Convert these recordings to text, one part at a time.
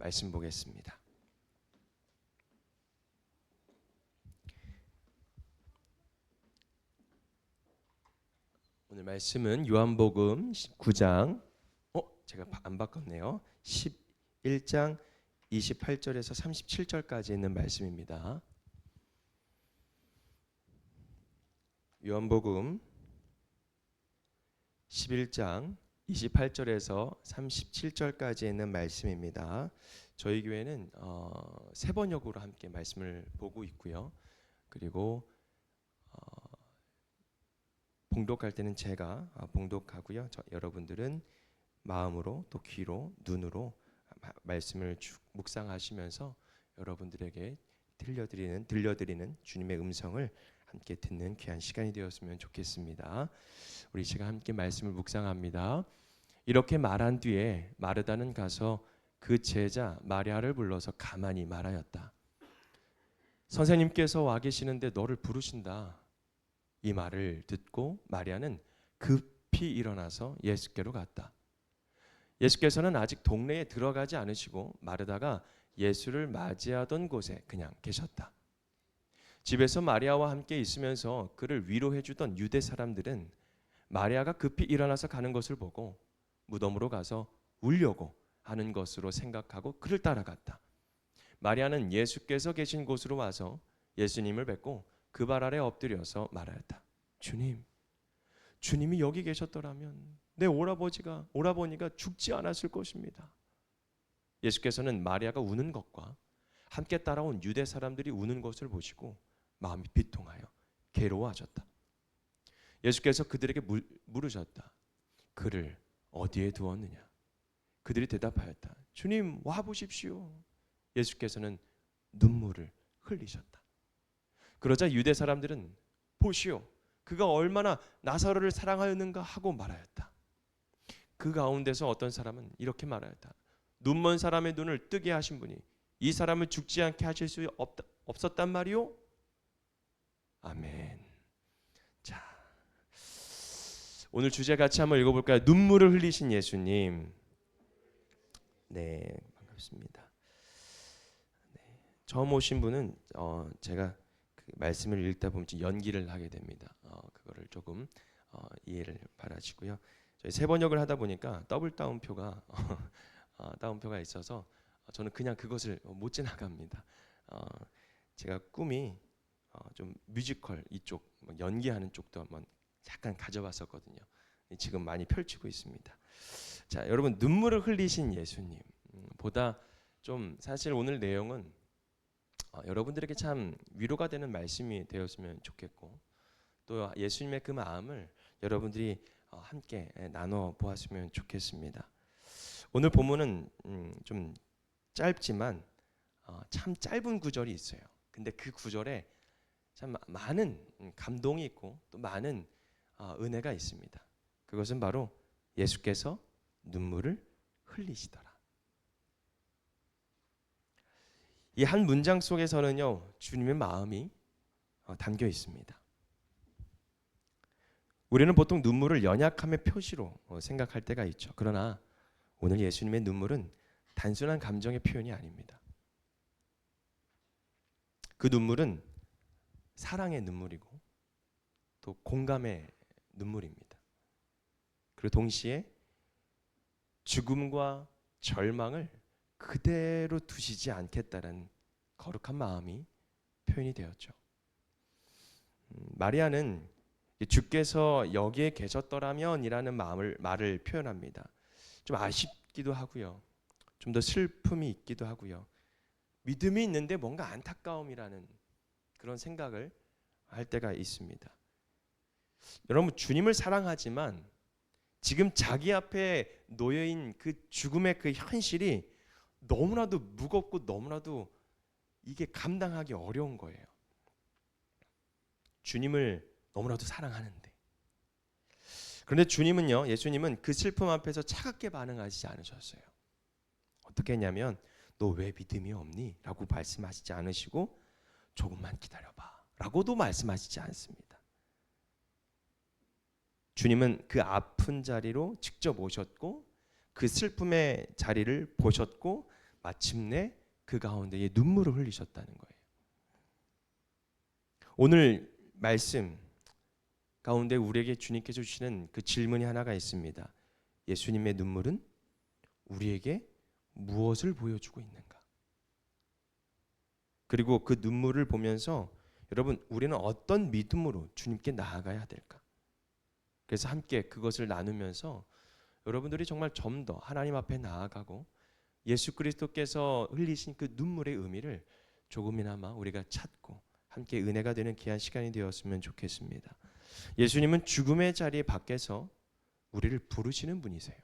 말씀 보겠습니다. 오늘 말씀은 요한복음 9장 제가 안 바꿨네요. 11장 28절에서 37절까지 있는 말씀입니다. 요한복음 11장 28절에서 37절까지 있는 말씀입니다. 저희 교회는 세 번역으로 함께 말씀을 보고 있고요. 그리고 봉독할 때는 제가 봉독하고요. 여러분들은 마음으로 또 귀로 눈으로 말씀을 묵상하시면서 여러분들에게 들려드리는 주님의 음성을 함께 듣는 귀한 시간이 되었으면 좋겠습니다. 우리 시간 함께 말씀을 묵상합니다. 이렇게 말한 뒤에 마르다는 가서 그 제자 마리아를 불러서 가만히 말하였다. 선생님께서 와 계시는데 너를 부르신다. 이 말을 듣고 마리아는 급히 일어나서 예수께로 갔다. 예수께서는 아직 동네에 들어가지 않으시고 마르다가 예수를 맞이하던 곳에 그냥 계셨다. 집에서 마리아와 함께 있으면서 그를 위로해 주던 유대 사람들은 마리아가 급히 일어나서 가는 것을 보고 무덤으로 가서 울려고 하는 것으로 생각하고 그를 따라갔다. 마리아는 예수께서 계신 곳으로 와서 예수님을 뵙고 그 발 아래 엎드려서 말하였다. 주님이 여기 계셨더라면 내 오라버니가 죽지 않았을 것입니다. 예수께서는 마리아가 우는 것과 함께 따라온 유대 사람들이 우는 것을 보시고 마음이 비통하여 괴로워하셨다. 예수께서 그들에게 물으셨다. 그를 어디에 두었느냐? 그들이 대답하였다. 주님, 와 보십시오. 예수께서는 눈물을 흘리셨다. 그러자 유대 사람들은 보시오, 그가 얼마나 나사로를 사랑하였는가 하고 말하였다. 그 가운데서 어떤 사람은 이렇게 말하였다. 눈먼 사람의 눈을 뜨게 하신 분이 이 사람을 죽지 않게 하실 수 없었단 말이오? 아멘. 자, 오늘 주제 같이 한번 읽어볼까요? 눈물을 흘리신 예수님. 네, 반갑습니다. 네, 처음 오신 분은 제가 그 말씀을 읽다 보면 연기를 하게 됩니다. 그거를 조금 이해를 바라시고요. 저희 세 번역을 하다 보니까 더블 따옴표가 따옴표가 있어서 저는 그냥 그것을 못 지나갑니다. 제가 꿈이 좀 뮤지컬 이쪽 연기하는 쪽도 한번 약간 가져봤었거든요. 지금 많이 펼치고 있습니다. 자, 여러분, 눈물을 흘리신 예수님 보다 좀 사실 오늘 내용은 여러분들에게 참 위로가 되는 말씀이 되었으면 좋겠고 또 예수님의 그 마음을 여러분들이 함께 나눠 보았으면 좋겠습니다. 오늘 본문은 좀 짧지만 참 짧은 구절이 있어요. 근데 그 구절에 참 많은 감동이 있고 또 많은 은혜가 있습니다. 그것은 바로 예수께서 눈물을 흘리시더라. 이 한 문장 속에서는요, 주님의 마음이 담겨 있습니다. 우리는 보통 눈물을 연약함의 표시로 생각할 때가 있죠. 그러나 오늘 예수님의 눈물은 단순한 감정의 표현이 아닙니다. 그 눈물은 사랑의 눈물이고 또 공감의 눈물입니다. 그리고 동시에 죽음과 절망을 그대로 두시지 않겠다는 거룩한 마음이 표현이 되었죠. 마리아는 주께서 여기에 계셨더라면 이라는 말을 표현합니다. 좀 아쉽기도 하고요. 좀 더 슬픔이 있기도 하고요. 믿음이 있는데 뭔가 안타까움이라는 그런 생각을 할 때가 있습니다. 여러분, 주님을 사랑하지만 지금 자기 앞에 놓여인 그 죽음의 그 현실이 너무나도 무겁고 너무나도 이게 감당하기 어려운 거예요. 주님을 너무나도 사랑하는데. 그런데 예수님은 그 슬픔 앞에서 차갑게 반응하지 않으셨어요. 어떻게 했냐면 너 왜 믿음이 없니? 라고 말씀하시지 않으시고 조금만 기다려봐 라고도 말씀하시지 않습니다. 주님은 그 아픈 자리로 직접 오셨고 그 슬픔의 자리를 보셨고 마침내 그 가운데에 눈물을 흘리셨다는 거예요. 오늘 말씀 가운데 우리에게 주님께서 주시는 그 질문이 하나가 있습니다. 예수님의 눈물은 우리에게 무엇을 보여주고 있는가? 그리고 그 눈물을 보면서 여러분, 우리는 어떤 믿음으로 주님께 나아가야 될까? 그래서 함께 그것을 나누면서 여러분들이 정말 좀 더 하나님 앞에 나아가고 예수 그리스도께서 흘리신 그 눈물의 의미를 조금이나마 우리가 찾고 함께 은혜가 되는 귀한 시간이 되었으면 좋겠습니다. 예수님은 죽음의 자리 밖에서 우리를 부르시는 분이세요.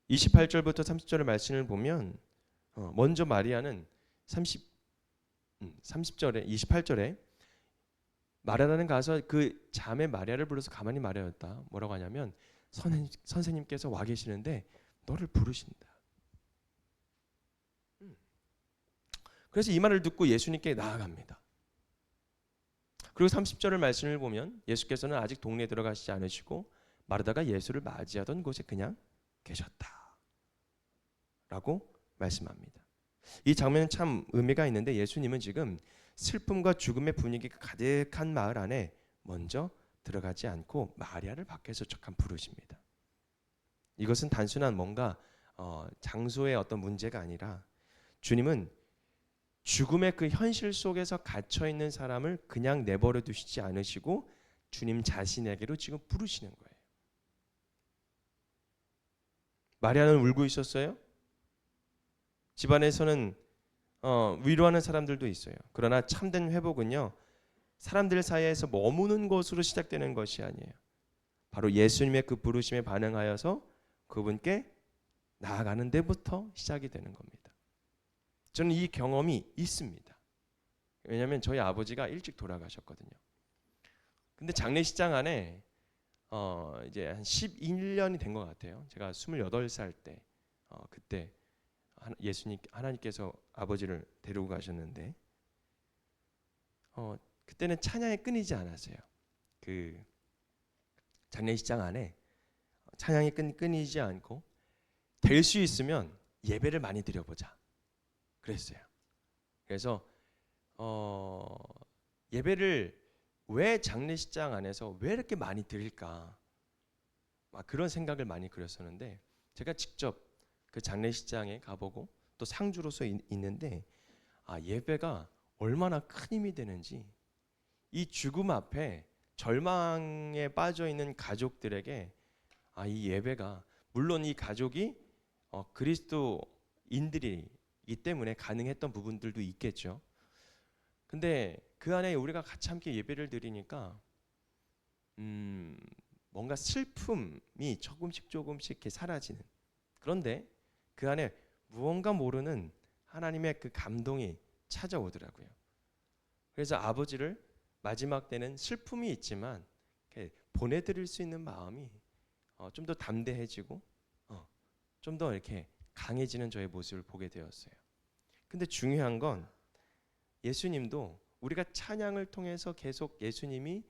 28절부터 30절의 말씀을 보면 먼저 마리아는 30절에 28절에 마리아는 가서 그 자매 마리아를 불러서 가만히 말하였다. 뭐라고 하냐면 선생님께서 와 계시는데 너를 부르신다. 그래서 이 말을 듣고 예수님께 나아갑니다. 그리고 30절의 말씀을 보면 예수께서는 아직 동네에 들어가시지 않으시고 마르다가 예수를 맞이하던 곳에 그냥 계셨다 라고 말씀합니다. 이 장면은 참 의미가 있는데 예수님은 지금 슬픔과 죽음의 분위기가 가득한 마을 안에 먼저 들어가지 않고 마리아를 밖에서 잠깐 부르십니다. 이것은 단순한 뭔가 장소의 어떤 문제가 아니라 주님은 죽음의 그 현실 속에서 갇혀 있는 사람을 그냥 내버려 두시지 않으시고 주님 자신에게로 지금 부르시는 거예요. 마리아는 울고 있었어요. 집안에서는 위로하는 사람들도 있어요. 그러나 참된 회복은요, 사람들 사이에서 머무는 것으로 시작되는 것이 아니에요. 바로 예수님의 그 부르심에 반응하여서 그분께 나아가는 데부터 시작이 되는 겁니다. 저는 이 경험이 있습니다. 왜냐하면 저희 아버지가 일찍 돌아가셨거든요. 근데 장례식장 안에 이제 한 11년이 된 것 같아요. 제가 28살 때 그때 하나님께서 아버지를 데리고 가셨는데 그때는 찬양이 끊이지 않았어요. 그 장례식장 안에 찬양이 끊이지 않고 될 수 있으면 예배를 많이 드려보자 그랬어요. 그래서 예배를 왜 장례식장 안에서 왜 이렇게 많이 드릴까 막 그런 생각을 많이 그렸었는데 제가 직접 그 장례식장에 가보고 또 상주로서 있는데 예배가 얼마나 큰 힘이 되는지, 이 죽음 앞에 절망에 빠져 있는 가족들에게 이 예배가, 물론 이 가족이 그리스도인들이기 때문에 가능했던 부분들도 있겠죠. 근데 그 안에 우리가 같이 함께 예배를 드리니까 뭔가 슬픔이 조금씩 이렇게 사라지는, 그런데 그 안에 무언가 모르는 하나님의 그 감동이 찾아오더라고요. 그래서 아버지를 마지막 때는 슬픔이 있지만 보내드릴 수 있는 마음이 좀 더 담대해지고 좀 더 이렇게 강해지는 저의 모습을 보게 되었어요. 근데 중요한 건 예수님도 우리가 찬양을 통해서 계속 예수님이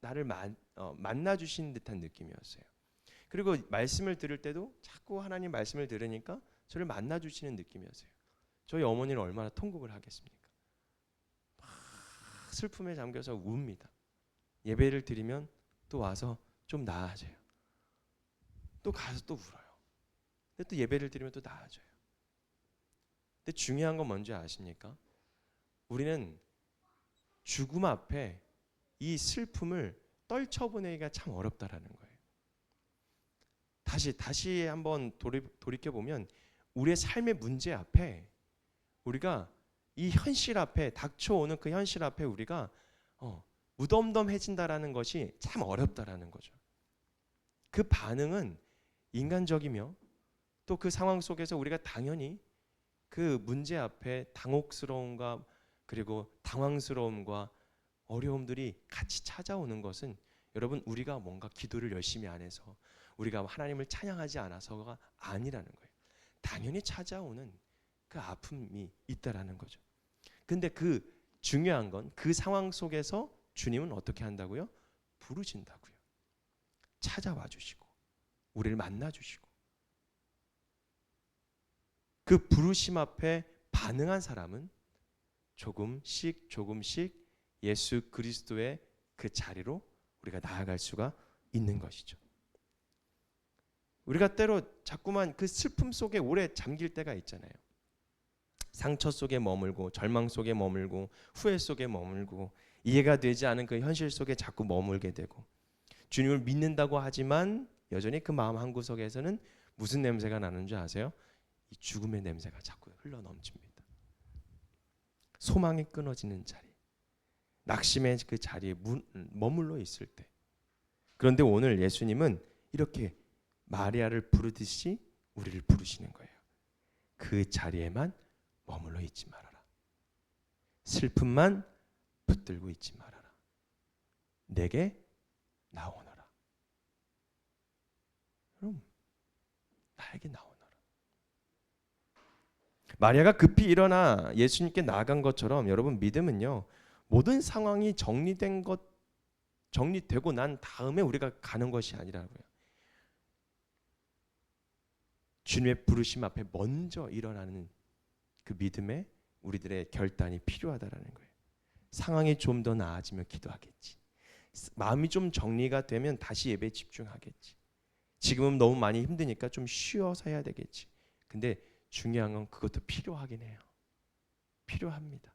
나를 만나 주시는 듯한 느낌이었어요. 그리고 말씀을 들을 때도 자꾸 하나님 말씀을 들으니까 저를 만나 주시는 느낌이었어요. 저희 어머니는 얼마나 통곡을 하겠습니까? 막 슬픔에 잠겨서 웁니다. 예배를 드리면 또 와서 좀 나아져요. 또 가서 또 울어요. 근데 또 예배를 드리면 또 나아져요. 근데 중요한 건 뭔지 아십니까? 우리는 죽음 앞에 이 슬픔을 떨쳐보내기가 참 어렵다라는 거예요. 다시 한번 돌이켜 보면 우리의 삶의 문제 앞에 우리가 이 현실 앞에 닥쳐오는 그 현실 앞에 우리가 무덤덤해진다라는 것이 참 어렵다라는 거죠. 그 반응은 인간적이며 또 그 상황 속에서 우리가 당연히 그 문제 앞에 당혹스러움과 그리고 당황스러움과 어려움들이 같이 찾아오는 것은 여러분 우리가 뭔가 기도를 열심히 안 해서 우리가 하나님을 찬양하지 않아서가 아니라는 거예요. 당연히 찾아오는 그 아픔이 있다라는 거죠. 근데 그 중요한 건 그 상황 속에서 주님은 어떻게 한다고요? 부르신다고요. 찾아와 주시고 우리를 만나 주시고 그 부르심 앞에 반응한 사람은 조금씩 예수 그리스도의 그 자리로 우리가 나아갈 수가 있는 것이죠. 우리가 때로 자꾸만 그 슬픔 속에 오래 잠길 때가 있잖아요. 상처 속에 머물고 절망 속에 머물고 후회 속에 머물고 이해가 되지 않은 그 현실 속에 자꾸 머물게 되고 주님을 믿는다고 하지만 여전히 그 마음 한구석에서는 무슨 냄새가 나는 줄 아세요? 이 죽음의 냄새가 자꾸 흘러넘칩니다. 소망이 끊어지는 자리, 낙심의 그 자리에 머물러 있을 때. 그런데 오늘 예수님은 이렇게 마리아를 부르듯이 우리를 부르시는 거예요. 그 자리에만 머물러 있지 말아라. 슬픔만 붙들고 있지 말아라. 내게 나오너라. 그럼 나에게 나오너라. 마리아가 급히 일어나 예수님께 나아간 것처럼 여러분 믿음은요. 모든 상황이 정리되고 난 다음에 우리가 가는 것이 아니라고요. 주님의 부르심 앞에 먼저 일어나는 그 믿음에 우리들의 결단이 필요하다라는 거예요. 상황이 좀 더 나아지면 기도하겠지. 마음이 좀 정리가 되면 다시 예배에 집중하겠지. 지금은 너무 많이 힘드니까 좀 쉬어서 해야 되겠지. 근데 중요한 건 그것도 필요하긴 해요. 필요합니다.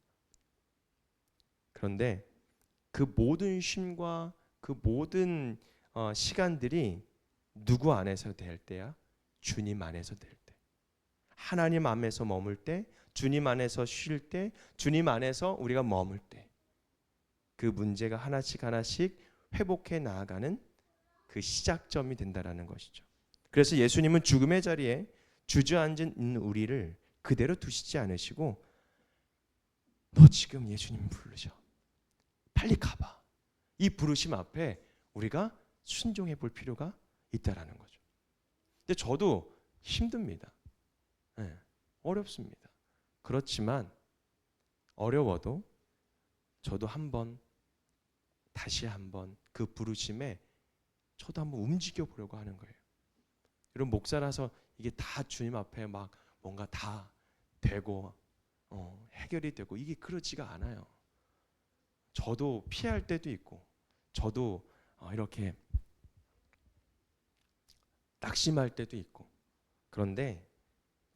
그런데 그 모든 쉼과 그 모든 시간들이 누구 안에서 될 때야? 주님 안에서 될 때. 하나님 안에서 머물 때, 주님 안에서 쉴 때, 주님 안에서 우리가 머물 때. 그 문제가 하나씩 회복해 나아가는 그 시작점이 된다라는 것이죠. 그래서 예수님은 죽음의 자리에 주저앉은 우리를 그대로 두시지 않으시고 너 지금 예수님 부르셔. 빨리 가봐. 이 부르심 앞에 우리가 순종해 볼 필요가 있다라는 거죠. 근데 저도 힘듭니다. 네, 어렵습니다. 그렇지만 어려워도 저도 다시 한번 그 부르심에 저도 한번 움직여 보려고 하는 거예요. 여러분 목사라서 이게 다 주님 앞에 막 뭔가 다 되고 해결이 되고 이게 그렇지가 않아요. 저도 피할 때도 있고 저도 이렇게 낙심할 때도 있고 그런데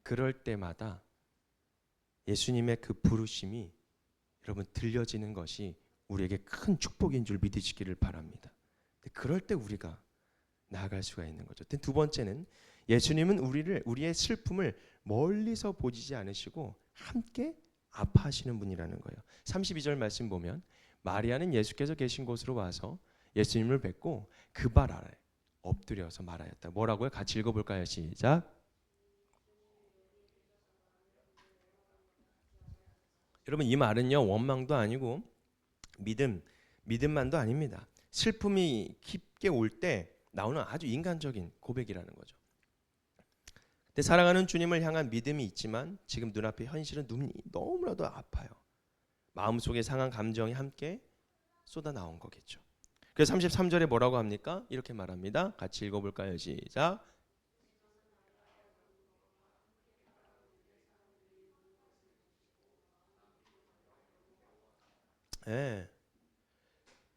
그럴 때마다 예수님의 그 부르심이 여러분 들려지는 것이 우리에게 큰 축복인 줄 믿으시기를 바랍니다. 그럴 때 우리가 나아갈 수가 있는 거죠. 두 번째는 예수님은 우리의 슬픔을 멀리서 보지 않으시고 함께 아파하시는 분이라는 거예요. 32절 말씀 보면 마리아는 예수께서 계신 곳으로 와서 예수님을 뵙고 그 발 아래 엎드려서 말하였다. 뭐라고요? 같이 읽어볼까요? 시작. 여러분 이 말은요 원망도 아니고 믿음만도 아닙니다. 슬픔이 깊게 올 때 나오는 아주 인간적인 고백이라는 거죠. 근데 사랑하는 주님을 향한 믿음이 있지만 지금 눈앞의 현실은 눈이 너무나도 아파요. 마음속의 상한 감정이 함께 쏟아 나온 거겠죠. 그래서 33절에 뭐라고 합니까? 이렇게 말합니다. 같이 읽어볼까요? 시작. 네.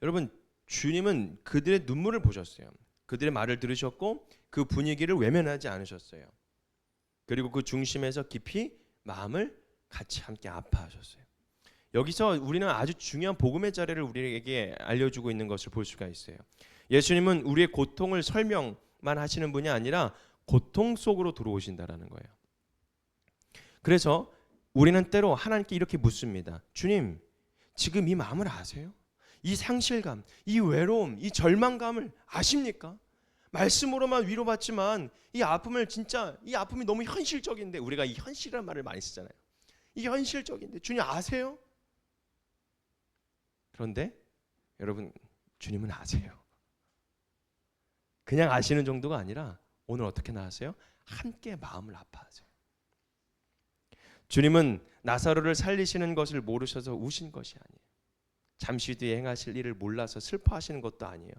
여러분 주님은 그들의 눈물을 보셨어요. 그들의 말을 들으셨고 그 분위기를 외면하지 않으셨어요. 그리고 그 중심에서 깊이 마음을 같이 함께 아파하셨어요. 여기서 우리는 아주 중요한 복음의 자리를 우리에게 알려주고 있는 것을 볼 수가 있어요. 예수님은 우리의 고통을 설명만 하시는 분이 아니라 고통 속으로 들어오신다라는 거예요. 그래서 우리는 때로 하나님께 이렇게 묻습니다. 주님, 지금 이 마음을 아세요? 이 상실감, 이 외로움, 이 절망감을 아십니까? 말씀으로만 위로받지만 이 아픔이 너무 현실적인데 우리가 이 현실이라는 말을 많이 쓰잖아요. 이 현실적인데 주님 아세요? 그런데 여러분 주님은 아세요. 그냥 아시는 정도가 아니라 오늘 어떻게 나왔어요? 함께 마음을 아파하세요. 주님은 나사로를 살리시는 것을 모르셔서 우신 것이 아니에요. 잠시 뒤에 행하실 일을 몰라서 슬퍼하시는 것도 아니에요.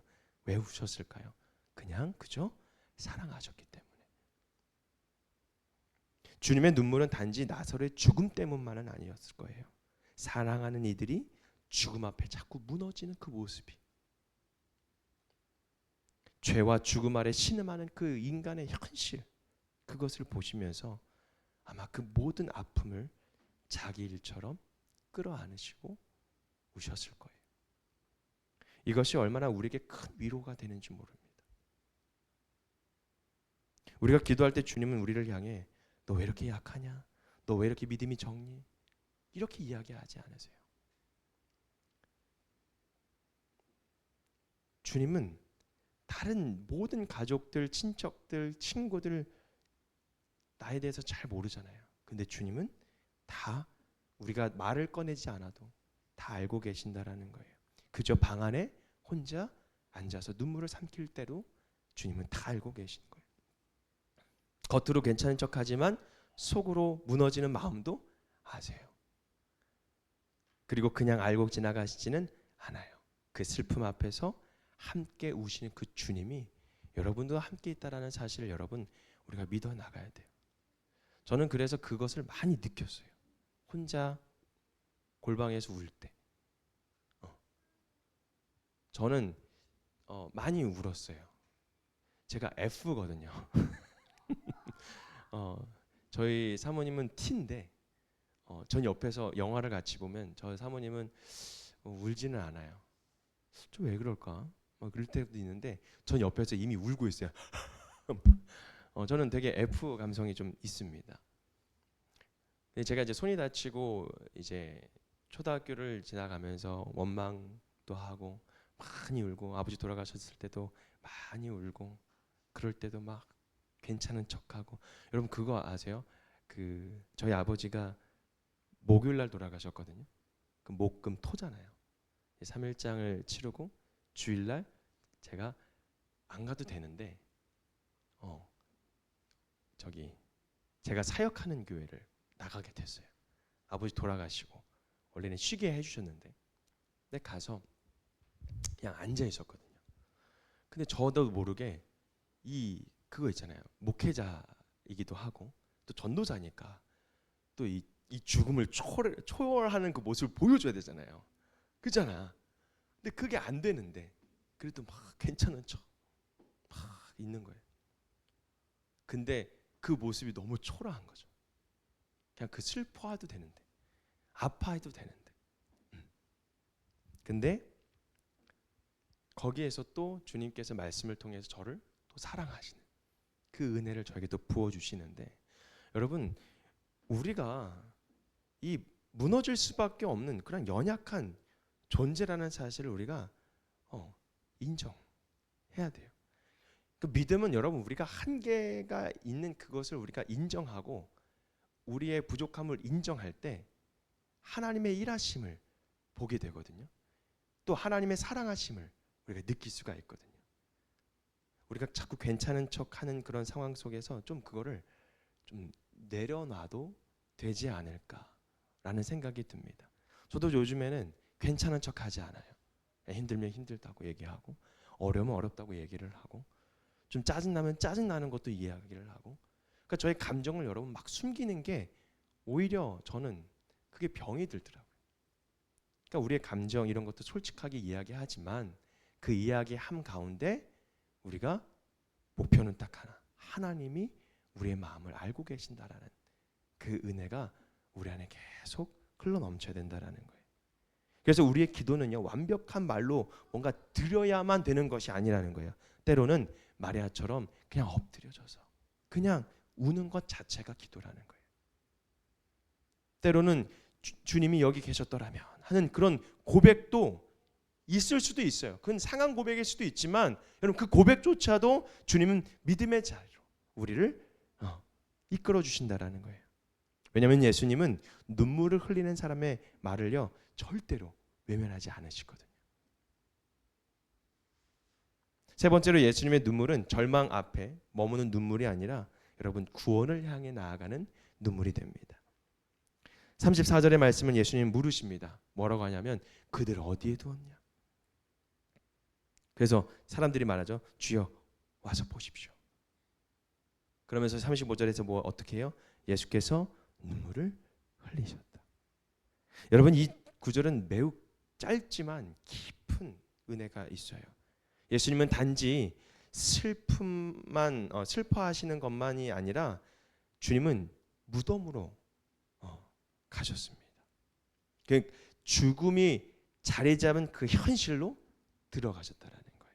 왜 우셨을까요? 그냥 그저 사랑하셨기 때문에. 주님의 눈물은 단지 나사로의 죽음 때문만은 아니었을 거예요. 사랑하는 이들이 죽음 앞에 자꾸 무너지는 그 모습이, 죄와 죽음 아래 신음하는 그 인간의 현실, 그것을 보시면서 아마 그 모든 아픔을 자기 일처럼 끌어안으시고 우셨을 거예요. 이것이 얼마나 우리에게 큰 위로가 되는지 모릅니다. 우리가 기도할 때 주님은 우리를 향해 너 왜 이렇게 약하냐? 너 왜 이렇게 믿음이 적니? 이렇게 이야기하지 않으세요. 주님은 다른 모든 가족들, 친척들, 친구들 나에 대해서 잘 모르잖아요. 근데 주님은 다 우리가 말을 꺼내지 않아도 다 알고 계신다라는 거예요. 그저 방 안에 혼자 앉아서 눈물을 삼킬 때도 주님은 다 알고 계신 거예요. 겉으로 괜찮은 척하지만 속으로 무너지는 마음도 아세요. 그리고 그냥 알고 지나가시지는 않아요. 그 슬픔 앞에서 함께 우시는 그 주님이 여러분도 함께 있다라는 사실을 여러분 우리가 믿어 나가야 돼요. 저는 그래서 그것을 많이 느꼈어요. 혼자 골방에서 울 때 저는 많이 울었어요. 제가 F거든요. 저희 사모님은 T인데 전 옆에서 영화를 같이 보면 저희 사모님은 울지는 않아요. 좀 왜 그럴까? 그럴 때도 있는데 전 옆에서 이미 울고 있어요. 저는 되게 F 감성이 좀 있습니다. 근데 제가 이제 손이 다치고 이제 초등학교를 지나가면서 원망도 하고 많이 울고 아버지 돌아가셨을 때도 많이 울고 그럴 때도 막 괜찮은 척하고. 여러분 그거 아세요? 그 저희 아버지가 목요일 날 돌아가셨거든요. 그 목금 토잖아요. 3일장을 치르고 주일 날 제가 안 가도 되는데 저기 제가 사역하는 교회를 나가게 됐어요. 아버지 돌아가시고 원래는 쉬게 해주셨는데 근데 가서 그냥 앉아 있었거든요. 근데 저도 모르게 그거 있잖아요. 목회자이기도 하고 또 전도자니까 또 이 죽음을 초월하는 그 모습을 보여줘야 되잖아요. 그잖아. 근데 그게 안 되는데 그래도 막 괜찮은 척 막 있는 거예요. 근데 그 모습이 너무 초라한 거죠. 그냥 그 슬퍼해도 되는데 아파해도 되는데 근데 거기에서 또 주님께서 말씀을 통해서 저를 또 사랑하시는 그 은혜를 저에게 또 부어주시는데 여러분 우리가 이 무너질 수밖에 없는 그런 연약한 존재라는 사실을 우리가 인정해야 돼요. 그 믿음은 여러분 우리가 한계가 있는 그것을 우리가 인정하고 우리의 부족함을 인정할 때 하나님의 일하심을 보게 되거든요. 또 하나님의 사랑하심을 우리가 느낄 수가 있거든요. 우리가 자꾸 괜찮은 척하는 그런 상황 속에서 좀 그거를 좀 내려놔도 되지 않을까라는 생각이 듭니다. 저도 요즘에는 괜찮은 척하지 않아요. 힘들면 힘들다고 얘기하고 어려우면 어렵다고 얘기를 하고 좀 짜증나면 짜증나는 것도 이야기를 하고 그러니까 저의 감정을 여러분 막 숨기는 게 오히려 저는 그게 병이 들더라고요. 그러니까 우리의 감정 이런 것도 솔직하게 이야기하지만 그 이야기 함 가운데 우리가 목표는 딱 하나. 하나님이 우리의 마음을 알고 계신다라는 그 은혜가 우리 안에 계속 흘러 넘쳐야 된다라는 거예요. 그래서 우리의 기도는요 완벽한 말로 뭔가 드려야만 되는 것이 아니라는 거예요. 때로는 마리아처럼 그냥 엎드려져서 그냥 우는 것 자체가 기도라는 거예요. 때로는 주님이 여기 계셨더라면 하는 그런 고백도 있을 수도 있어요. 그건 상한 고백일 수도 있지만 여러분 그 고백조차도 주님은 믿음의 자리로 우리를 이끌어 주신다라는 거예요. 왜냐하면 예수님은 눈물을 흘리는 사람의 말을요 절대로 외면하지 않으시거든요. 세 번째로 예수님의 눈물은 절망 앞에 머무는 눈물이 아니라 여러분 구원을 향해 나아가는 눈물이 됩니다. 34절의 말씀은 예수님 물으십니다. 뭐라고 하냐면 그들 어디에 두었냐? 그래서 사람들이 말하죠. 주여 와서 보십시오. 그러면서 35절에서 뭐 어떻게 해요? 예수께서 눈물을 흘리셨다. 여러분, 이 구절은 매우 짧지만 깊은 은혜가 있어요. 예수님은 단지 슬픔만 슬퍼하시는 것만이 아니라 주님은 무덤으로 가셨습니다. 그 죽음이 자리 잡은 그 현실로 들어가셨다라는 거예요.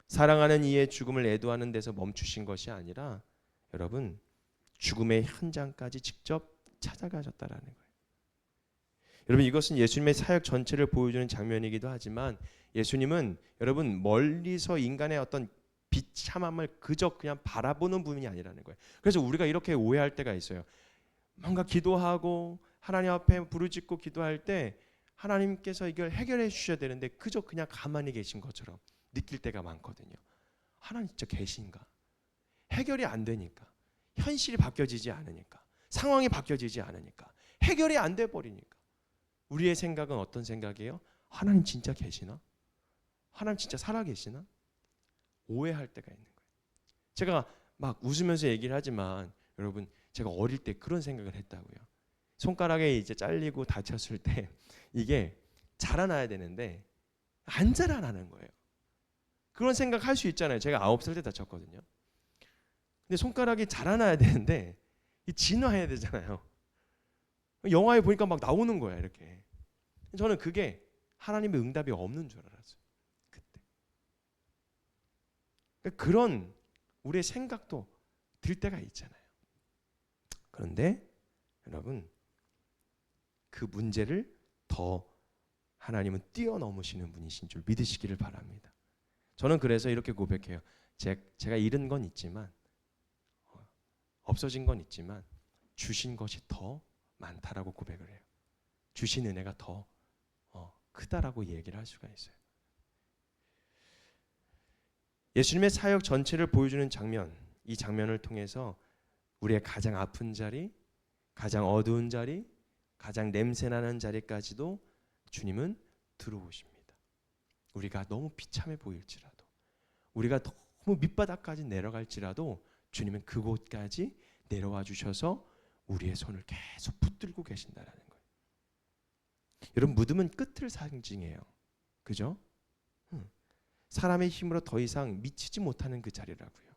사랑하는 이의 죽음을 애도하는 데서 멈추신 것이 아니라 여러분, 죽음의 현장까지 직접 찾아가셨다라는 거예요. 여러분, 이것은 예수님의 사역 전체를 보여주는 장면이기도 하지만 예수님은 여러분 멀리서 인간의 어떤 비참함을 그저 그냥 바라보는 분이 아니라는 거예요. 그래서 우리가 이렇게 오해할 때가 있어요. 뭔가 기도하고 하나님 앞에 부르짖고 기도할 때 하나님께서 이걸 해결해 주셔야 되는데 그저 그냥 가만히 계신 것처럼 느낄 때가 많거든요. 하나님 진짜 계신가? 해결이 안 되니까, 현실이 바뀌어지지 않으니까, 상황이 바뀌어지지 않으니까, 해결이 안 돼 버리니까 우리의 생각은 어떤 생각이에요? 하나님 진짜 계시나? 하나님 진짜 살아계시나? 오해할 때가 있는 거예요. 제가 막 웃으면서 얘기를 하지만 여러분, 제가 어릴 때 그런 생각을 했다고요. 손가락에 이제 잘리고 다쳤을 때 이게 자라나야 되는데 안 자라나는 거예요. 그런 생각 할 수 있잖아요. 제가 9살 때 다쳤거든요. 근데 손가락이 자라나야 되는데 진화해야 되잖아요. 영화에 보니까 막 나오는 거야, 이렇게. 저는 그게 하나님의 응답이 없는 줄 알았어요, 그때. 그런 우리의 생각도 들 때가 있잖아요. 그런데 여러분, 그 문제를 더 하나님은 뛰어넘으시는 분이신 줄 믿으시기를 바랍니다. 저는 그래서 이렇게 고백해요. 제가 잃은 건 있지만, 없어진 건 있지만 주신 것이 더 많다라고 고백을 해요. 주신 은혜가 더 크다라고 얘기를 할 수가 있어요. 예수님의 사역 전체를 보여주는 장면, 이 장면을 통해서 우리의 가장 아픈 자리, 가장 어두운 자리, 가장 냄새나는 자리까지도 주님은 들어오십니다. 우리가 너무 비참해 보일지라도, 우리가 너무 밑바닥까지 내려갈지라도 주님은 그곳까지 내려와 주셔서 우리의 손을 계속 붙들고 계신다라는 거예요. 여러분, 무덤은 끝을 상징해요. 그죠? 사람의 힘으로 더 이상 미치지 못하는 그 자리라고요.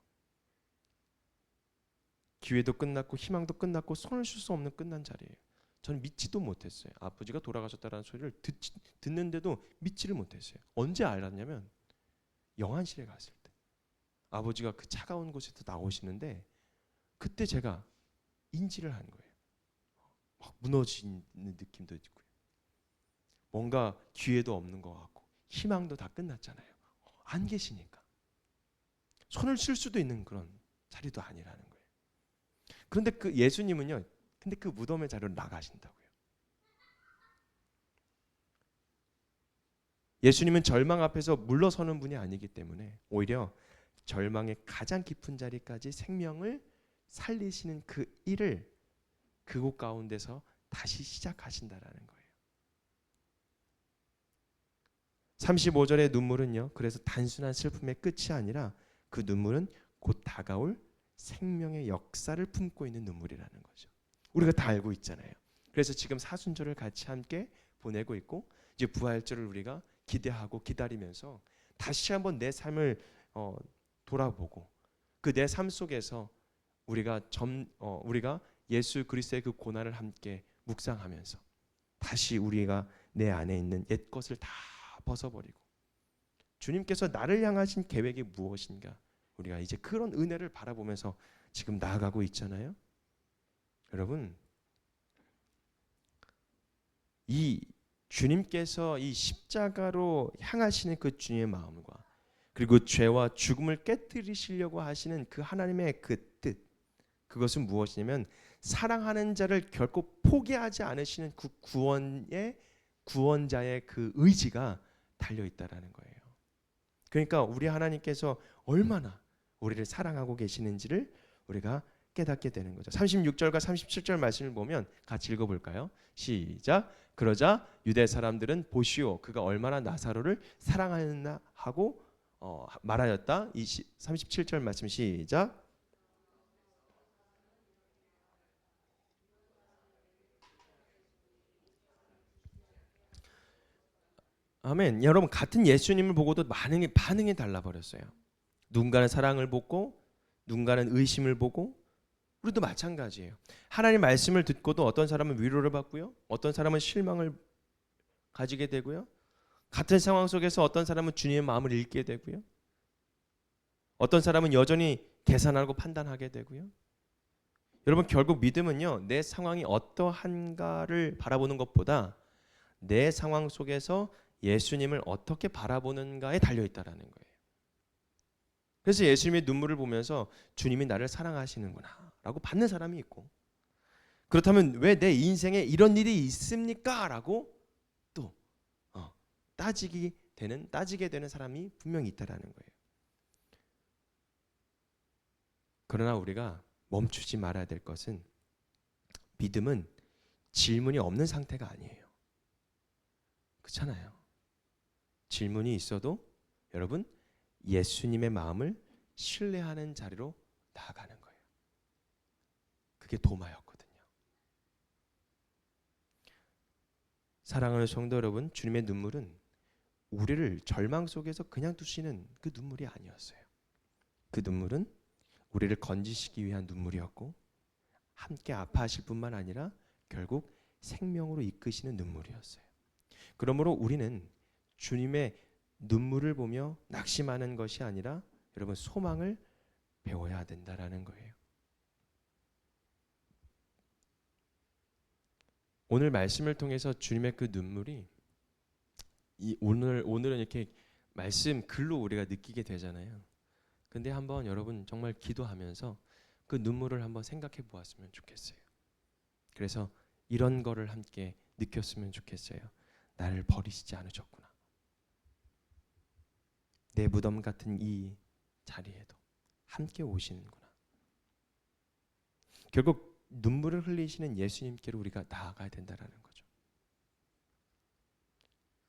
기회도 끝났고 희망도 끝났고 손을 쓸 수 없는 끝난 자리예요. 저는 믿지도 못했어요. 아버지가 돌아가셨다는 소리를 듣는데도 믿지를 못했어요. 언제 알았냐면 영안실에 갔을 때 아버지가 그 차가운 곳에서 나오시는데 그때 제가 인지를 한 거예요. 막 무너지는 느낌도 있고요. 뭔가 기회도 없는 것 같고 희망도 다 끝났잖아요. 안 계시니까 손을 쓸 수도 있는 그런 자리도 아니라는 거예요. 그런데 그 예수님은요, 근데 그 무덤의 자리로 나가신다고요. 예수님은 절망 앞에서 물러서는 분이 아니기 때문에 오히려 절망의 가장 깊은 자리까지 생명을 살리시는 그 일을 그곳 가운데서 다시 시작하신다라는 거예요. 35절의 눈물은요, 그래서 단순한 슬픔의 끝이 아니라 그 눈물은 곧 다가올 생명의 역사를 품고 있는 눈물이라는 거죠. 우리가 다 알고 있잖아요. 그래서 지금 사순절을 같이 함께 보내고 있고 이제 부활절을 우리가 기대하고 기다리면서 다시 한번 내 삶을 돌아보고 그 내 삶 속에서 우리가 예수 그리스도의 그 고난을 함께 묵상하면서 다시 우리가 내 안에 있는 옛 것을 다 벗어버리고 주님께서 나를 향하신 계획이 무엇인가, 우리가 이제 그런 은혜를 바라보면서 지금 나아가고 있잖아요. 여러분, 이 주님께서 이 십자가로 향하시는 그 주님의 마음과 그리고 죄와 죽음을 깨뜨리시려고 하시는 그 하나님의 그 뜻, 그것은 무엇이냐면 사랑하는 자를 결코 포기하지 않으시는 그 구원자의 그 의지가 달려 있다라는 거예요. 그러니까 우리 하나님께서 얼마나 우리를 사랑하고 계시는지를 우리가 깨닫게 되는 거죠. 36절과 37절 말씀을 보면 같이 읽어볼까요? 시작. 그러자 유대 사람들은 보시오, 그가 얼마나 나사로를 사랑하였나 하고 말하였다. 37절 말씀 시작. 아멘. 여러분, 같은 예수님을 보고도 반응이 달라버렸어요. 누군가는 사랑을 보고 누군가는 의심을 보고, 우리도 마찬가지예요. 하나님 말씀을 듣고도 어떤 사람은 위로를 받고요, 어떤 사람은 실망을 가지게 되고요, 같은 상황 속에서 어떤 사람은 주님의 마음을 읽게 되고요, 어떤 사람은 여전히 계산하고 판단하게 되고요. 여러분, 결국 믿음은요, 내 상황이 어떠한가를 바라보는 것보다 내 상황 속에서 예수님을 어떻게 바라보는가에 달려있다라는 거예요. 그래서 예수님의 눈물을 보면서 주님이 나를 사랑하시는구나 라고 받는 사람이 있고, 그렇다면 왜 내 인생에 이런 일이 있습니까? 라고 또 따지게 되는 사람이 분명히 있다라는 거예요. 그러나 우리가 멈추지 말아야 될 것은, 믿음은 질문이 없는 상태가 아니에요. 그렇잖아요. 질문이 있어도 여러분, 예수님의 마음을 신뢰하는 자리로 나아가는 거예요. 그게 도마였거든요. 사랑하는 성도 여러분, 주님의 눈물은 우리를 절망 속에서 그냥 두시는 그 눈물이 아니었어요. 그 눈물은 우리를 건지시기 위한 눈물이었고, 함께 아파하실 뿐만 아니라 결국 생명으로 이끄시는 눈물이었어요. 그러므로 우리는 주님의 눈물을 보며 낙심하는 것이 아니라 여러분, 소망을 배워야 된다라는 거예요. 오늘 말씀을 통해서 주님의 그 눈물이 오늘은 이렇게 말씀 글로 우리가 느끼게 되잖아요. 근데 한번 여러분 정말 기도하면서 그 눈물을 한번 생각해 보았으면 좋겠어요. 그래서 이런 거를 함께 느꼈으면 좋겠어요. 나를 버리시지 않으셨구나. 내 무덤 같은 이 자리에도 함께 오시는구나. 결국 눈물을 흘리시는 예수님께로 우리가 나아가야 된다는 거죠.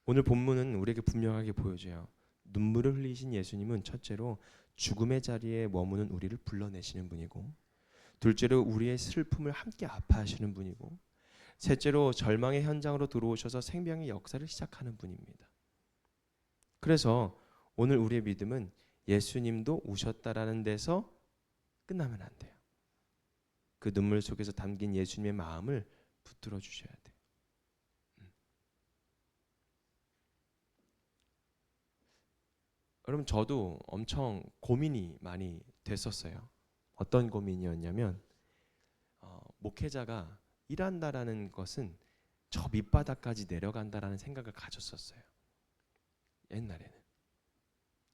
오늘 본문은 우리에게 분명하게 보여줘요. 눈물을 흘리신 예수님은 첫째로 죽음의 자리에 머무는 우리를 불러내시는 분이고, 둘째로 우리의 슬픔을 함께 아파하시는 분이고, 셋째로 절망의 현장으로 들어오셔서 생명의 역사를 시작하는 분입니다. 그래서 오늘 우리의 믿음은 예수님도 우셨다라는 데서 끝나면 안 돼요. 그 눈물 속에서 담긴 예수님의 마음을 붙들어 주셔야 돼요. 여러분, 저도 엄청 고민이 많이 됐었어요. 어떤 고민이었냐면, 목회자가 일한다라는 것은 저 밑바닥까지 내려간다라는 생각을 가졌었어요. 옛날에는.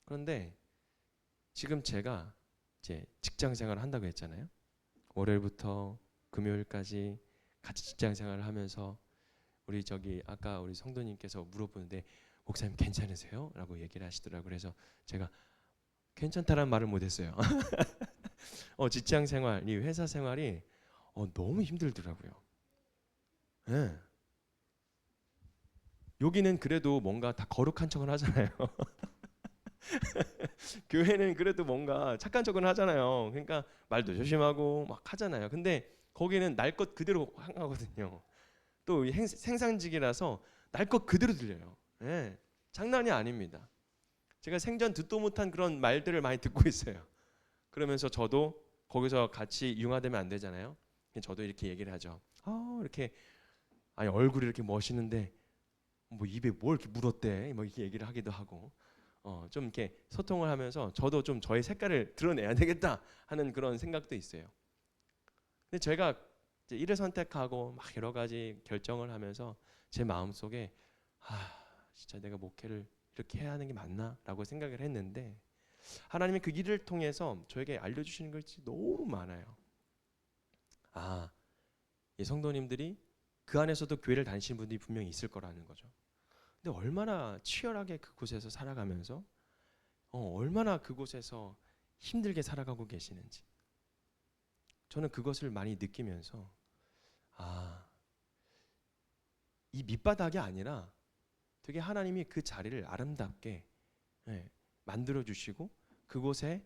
그런데 지금 제가 이제 직장 생활을 한다고 했잖아요. 월요일부터 금요일까지 같이 직장 생활을 하면서 아까 우리 성도님께서 물어보는데, 목사님 괜찮으세요? 라고 얘기를 하시더라고요. 그래서 제가 괜찮다라는 말을 못했어요. 직장 생활, 이 회사 생활이 너무 힘들더라고요. 네. 여기는 그래도 뭔가 다 거룩한 척을 하잖아요. 교회는 그래도 뭔가 착한 척은 하잖아요. 그러니까 말도 조심하고 막 하잖아요. 근데 거기는 날 것 그대로 하거든요. 또 생산직이라서 날 것 그대로 들려요. 네. 장난이 아닙니다. 제가 생전 듣도 못한 그런 말들을 많이 듣고 있어요. 그러면서 저도 거기서 같이 융화되면 안 되잖아요. 저도 이렇게 얘기를 하죠. 이렇게 얼굴이 이렇게 멋있는데 뭐 입에 뭘 이렇게 묻었대, 뭐 이렇게 얘기를 하기도 하고, 좀 이렇게 소통을 하면서 저도 좀 저의 색깔을 드러내야 되겠다 하는 그런 생각도 있어요. 근데 제가 이제 일을 선택하고 막 여러 가지 결정을 하면서 제 마음 속에 진짜 내가 목회를 이렇게 해야 하는 게 맞나라고 생각을 했는데, 하나님이 그 길을 통해서 저에게 알려주시는 것이 너무 많아요. 이 성도님들이 그 안에서도 교회를 다니시는 분들이 분명히 있을 거라는 거죠. 근데 얼마나 치열하게 그곳에서 살아가면서 얼마나 그곳에서 힘들게 살아가고 계시는지, 저는 그것을 많이 느끼면서 이 밑바닥이 아니라 되게 하나님이 그 자리를 아름답게 만들어 주시고, 그곳에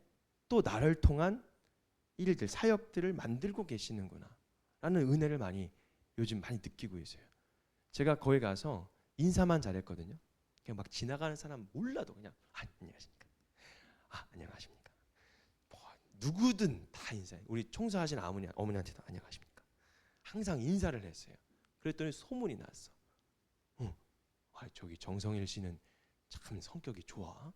또 나를 통한 일들, 사역들을 만들고 계시는구나 라는 은혜를 요즘 많이 느끼고 있어요. 제가 거기 가서 인사만 잘했거든요. 그냥 막 지나가는 사람 몰라도 그냥 안녕하십니까? 안녕하십니까? 뭐, 누구든 다 인사해. 우리 청소하신 어머니한테도 안녕하십니까? 항상 인사를 했어요. 그랬더니 소문이 났어. 저기 정성일 씨는 참 성격이 좋아.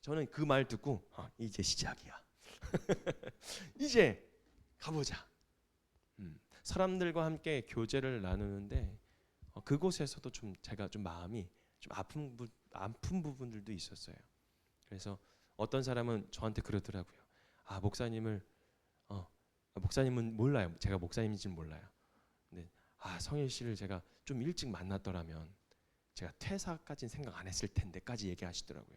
저는 그 말 듣고 이제 시작이야. 이제 가보자. 사람들과 함께 교제를 나누는데 그곳에서도 좀 제가 좀 마음이 좀 아픈 부분들도 있었어요. 그래서 어떤 사람은 저한테 그러더라고요. 목사님은 몰라요. 제가 목사님인지는 몰라요. 근데 성일 씨를 제가 좀 일찍 만났더라면 제가 퇴사까지는 생각 안 했을 텐데까지 얘기하시더라고요.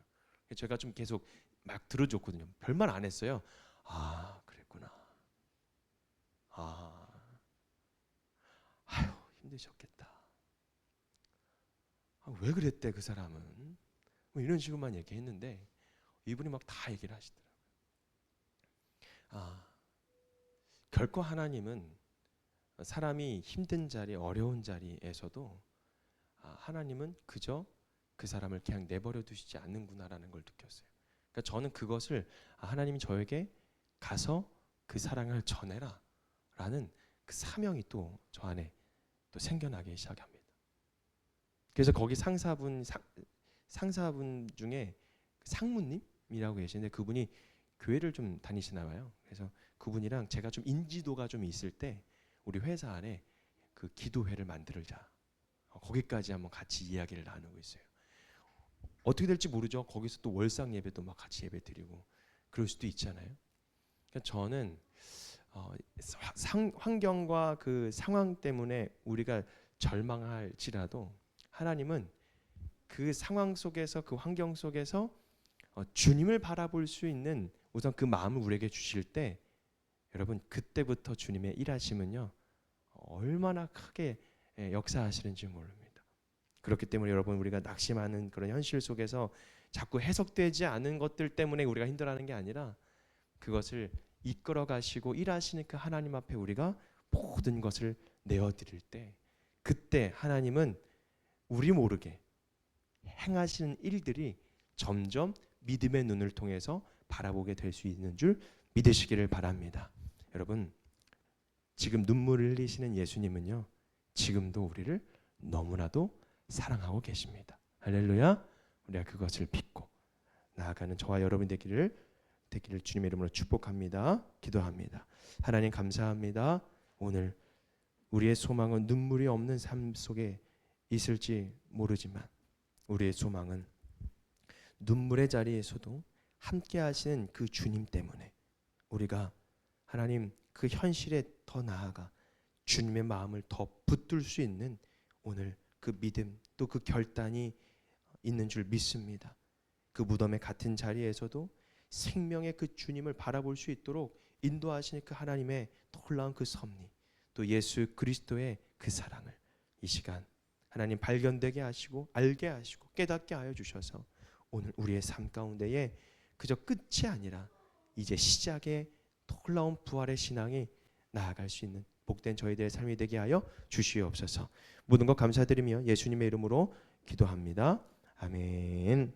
제가 좀 계속 막 들어줬거든요. 별말 안 했어요. 그랬구나. 아유, 힘드셨겠다. 왜 그랬대 그 사람은? 뭐 이런 식으로만 얘기했는데 이분이 막 다 얘기를 하시더라고요. 결코 하나님은 사람이 힘든 자리, 어려운 자리에서도 하나님은 그저 그 사람을 그냥 내버려 두시지 않는구나라는 걸 느꼈어요. 그러니까 저는 그것을 하나님이 저에게 가서 그 사랑을 전해라 라는 그 사명이 또 저 안에 또 생겨나기 시작합니다. 그래서 거기 상사분 중에 상무님이라고 계시는데 그분이 교회를 좀 다니시나 봐요. 그래서 그분이랑 제가 좀 인지도가 좀 있을 때 우리 회사 안에 그 기도회를 만들자. 거기까지 한번 같이 이야기를 나누고 있어요. 어떻게 될지 모르죠. 거기서 또 월상 예배도 막 같이 예배 드리고 그럴 수도 있잖아요. 그러니까 저는 환경과 그 상황 때문에 우리가 절망할지라도 하나님은 그 상황 속에서 그 환경 속에서 주님을 바라볼 수 있는 우선 그 마음을 우리에게 주실 때 여러분 그때부터 주님의 일하심은요 얼마나 크게 역사하시는지 모릅니다. 그렇기 때문에 여러분 우리가 낙심하는 그런 현실 속에서 자꾸 해석되지 않은 것들 때문에 우리가 힘들어하는 게 아니라 그것을 이끌어 가시고 일하시는 그 하나님 앞에 우리가 모든 것을 내어드릴 때 그때 하나님은 우리 모르게 행하시는 일들이 점점 믿음의 눈을 통해서 바라보게 될 수 있는 줄 믿으시기를 바랍니다. 여러분 지금 눈물을 흘리시는 예수님은요 지금도 우리를 너무나도 사랑하고 계십니다. 할렐루야. 우리가 그것을 믿고 나아가는 저와 여러분 되기를 주님의 이름으로 축복합니다. 기도합니다. 하나님 감사합니다. 오늘 우리의 소망은 눈물이 없는 삶 속에 있을지 모르지만 우리의 소망은 눈물의 자리에서도 함께 하시는 그 주님 때문에 우리가 하나님 그 현실에 더 나아가 주님의 마음을 더 붙들 수 있는 오늘 그 믿음 또 그 결단이 있는 줄 믿습니다. 그 무덤의 같은 자리에서도 생명의 그 주님을 바라볼 수 있도록 인도하시는 그 하나님의 놀라운 그 섭리 또 예수 그리스도의 그 사랑을 이 시간 하나님 발견되게 하시고 알게 하시고 깨닫게 하여 주셔서 오늘 우리의 삶 가운데에 그저 끝이 아니라 이제 시작의 놀라운 부활의 신앙이 나아갈 수 있는 복된 저희들의 삶이 되게 하여 주시옵소서. 모든 것 감사드리며 예수님의 이름으로 기도합니다. 아멘.